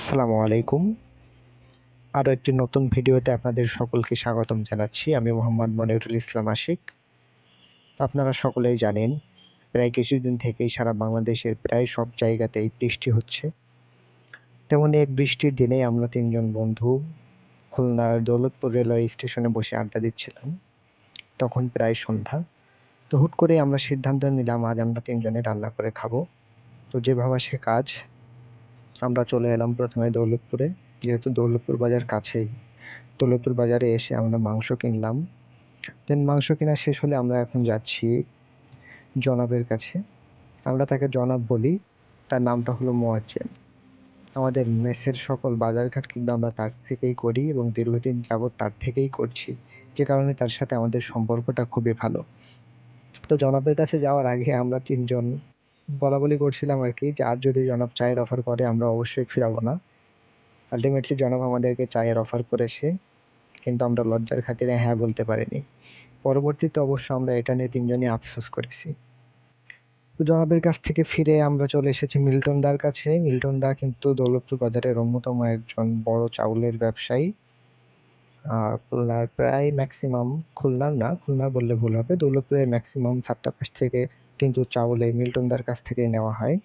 আসসালামু আলাইকুম। আরও একটি নতুন ভিডিওতে আপনাদের সকলকে স্বাগতম জানাচ্ছি। আমি মোহাম্মদ মনিরুল ইসলাম আশিক। আপনারা সকলেই জানেন, প্রায় কিছুদিন থেকেই সারা বাংলাদেশের প্রায় সব জায়গাতেই বৃষ্টি হচ্ছে। তেমনই এক বৃষ্টির দিনেই আমরা ৩ জন বন্ধু খুলনার দৌলতপুর রেলওয়ে স্টেশনে বসে আড্ডা দিচ্ছিলাম। তখন প্রায় সন্ধ্যা। তো হুট করেই আমরা সিদ্ধান্ত নিলাম আজ আমরা ৩ জনে রান্না করে খাবো। তো যে ভাবা সে কাজ। আমরা চলে এলাম প্রথমে দৌলতপুরে। যেহেতু দৌলতপুর বাজার কাছেই। দৌলতপুর বাজারে এসে আমরা মাংস কিনলাম। দেন মাংস কেনা শেষ হলে আমরা এখন যাচ্ছি জনাবের কাছে। আমরা তাকে জনাব বলি। তার নামটা হলো মোয়াজ্জেম। আমাদের মেসের সকল বাজারঘাট কিন্তু আমরা তার থেকেই করি এবং দীর্ঘদিন যাবৎ তার থেকেই করছি। যে কারণে তার সাথে আমাদের সম্পর্কটা খুবই ভালো। তো জনাবের কাছে যাওয়ার আগে আমরা ৩ জন বলাবলি করছিলাম আরকি যে আজ যদি জনাব চায়ের অফার করে আমরা অবশ্যই ফিরাবো না। আল্টিমেটলি জনাব আমাদেরকে চায়ের অফার করেছে। কিন্তু আমরা লজ্জার খাতিরে হ্যাঁ বলতে পারিনি। পরবর্তীতে অবশ্য আমরা এটা নিয়ে ৩ জনই আফসোস করেছি। তো জনাবের কাছ থেকে ফিরে আমরা চলে এসেছি মিল্টন দার কাছে। মিল্টন দা কিন্তু দৌলতপুর বাজারের অন্যতম একজন বড় চাউলের ব্যবসায়ী। খুলনার প্রায় ম্যাক্সিমাম খুলনার না, খুলনার বললে ভুল হবে। দৌলতপুরের ম্যাক্সিমাম ছাত্রাবাস থেকে কিন্তু চাউল এই মিল্টন দার কাছ থেকেই নেওয়া হয়।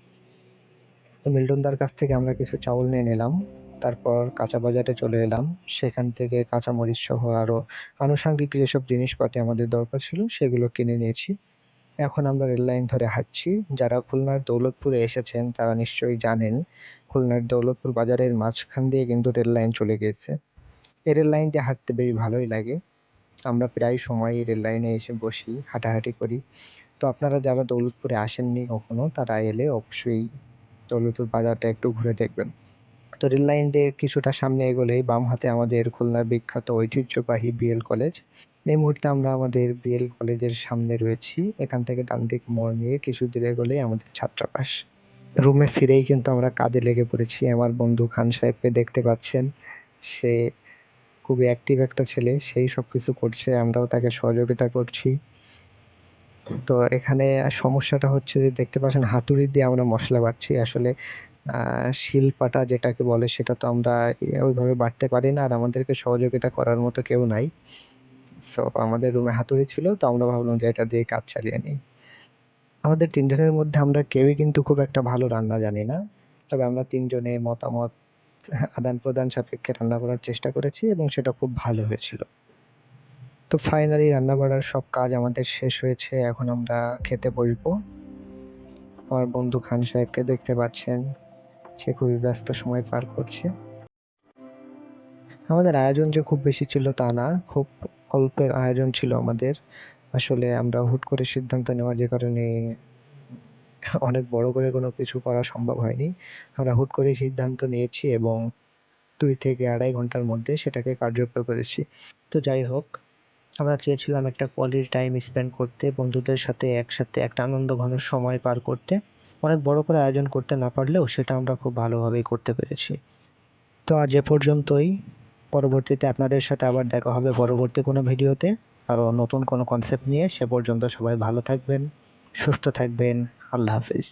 তো মিল্টন দার কাছ থেকে আমরা কিছু চাউল নিয়ে নিলাম। তারপর কাঁচা বাজারে চলে এলাম। সেখান থেকে কাঁচামরিচ সহ আরও আনুষঙ্গিক যেসব জিনিসপাতি আমাদের দরকার ছিল সেগুলো কিনে নিয়েছি। এখন আমরা রেল লাইন ধরে হাঁটছি। যারা খুলনার দৌলতপুরে এসেছেন তারা নিশ্চয়ই জানেন, খুলনার দৌলতপুর বাজারের মাঝখান দিয়ে কিন্তু রেল লাইন চলে গিয়েছে। এই রেল লাইন দিয়ে হাঁটতে বেশ ভালোই লাগে। আমরা প্রায় সময়ই রেল লাইনে এসে বসি, হাঁটাহাঁটি করি। তো আপনারা যারা দৌলতপুরে আসেননি কখনো তারা এলে অবশ্যই দৌলতপুর বাজারটা একটু ঘুরে দেখবেন। তো রেল লাইন দিয়ে কিছুটা সামনে এগোলেই বাম হাতে আমাদের খুলনার বিখ্যাত ঐতিহ্যবাহী বিএল কলেজ। এই মুহূর্তে আমরা আমাদের বিএল কলেজের সামনে রয়েছি। এখান থেকে ডান দিক মোড় নিয়ে কিছু দূর এগোলেই আমাদের ছাত্রাবাস। রুমে ফিরেই কিন্তু আমরা কাজে লেগে পড়েছি। আমার বন্ধু খান সাহেবকে দেখতে পাচ্ছেন। সে খুবই অ্যাক্টিভ একটা ছেলে। সেই সবকিছু করছে, আমরাও তাকে সহযোগিতা করছি। তো এখানে সমস্যাটা হচ্ছে যে দেখতে পাচ্ছেন হাতুড়ি দিয়ে আমরা মসলা বাটছি। আসলে শিলপাটা যেটাকে বলে সেটা তো আমরা ওইভাবে বাটতে পারি না। আর আমাদেরকে সহযোগিতা করার মতো কেউ নাই। সো আমাদের রুমে হাতুড়ি ছিল, তো আমরা ভাবলাম যে এটা দিয়ে কাজ চালিয়ে নিই। আমাদের ৩ জনের মধ্যে আমরা কেউই কিন্তু খুব একটা ভালো রান্না জানি না। তবে আমরা ৩ জনে মতামত আদান-প্রদান সাপেক্ষে রান্না করার চেষ্টা করেছি এবং সেটা খুব ভালো হয়েছিল। তো ফাইনালি রান্না বাড়ার সব কাজ আমাদের শেষ হয়েছে। এখন আমরা খেতে বসবো। আমার বন্ধু খান সাহেবকে দেখতে পাচ্ছেন। সে খুবই ব্যস্ত সময় পার করছে। আমাদের আয়োজন যে খুব বেশি ছিল তা না, খুব অল্পের আয়োজন ছিল আমাদের। আসলে আমরা হুট করে সিদ্ধান্ত নেওয়া যে কারণে অনেক বড় করে কোনো কিছু করা সম্ভব হয়নি। আমরা হুট করেই সিদ্ধান্ত নিয়েছি এবং ২ থেকে ২.৫ ঘন্টার মধ্যে সেটাকে কার্যকর করেছি। তো যাই হোক, আমরা চেয়েছিলাম একটা কোয়ালিটি টাইম স্পেন্ড করতে, বন্ধুদের সাথে একসাথে একটা আনন্দঘন সময় পার করতে। অনেক বড় করে আয়োজন করতে না পারলেও সেটা আমরা খুব ভালোভাবেই করতে পেরেছি। তো আজ এ পর্যন্তই। পরবর্তীতে আপনাদের সাথে আবার দেখা হবে পরবর্তী কোনো ভিডিওতে আরও নতুন কোনো কনসেপ্ট নিয়ে। সে পর্যন্ত সবাই ভালো থাকবেন, সুস্থ থাকবেন। আল্লাহ হাফেজ।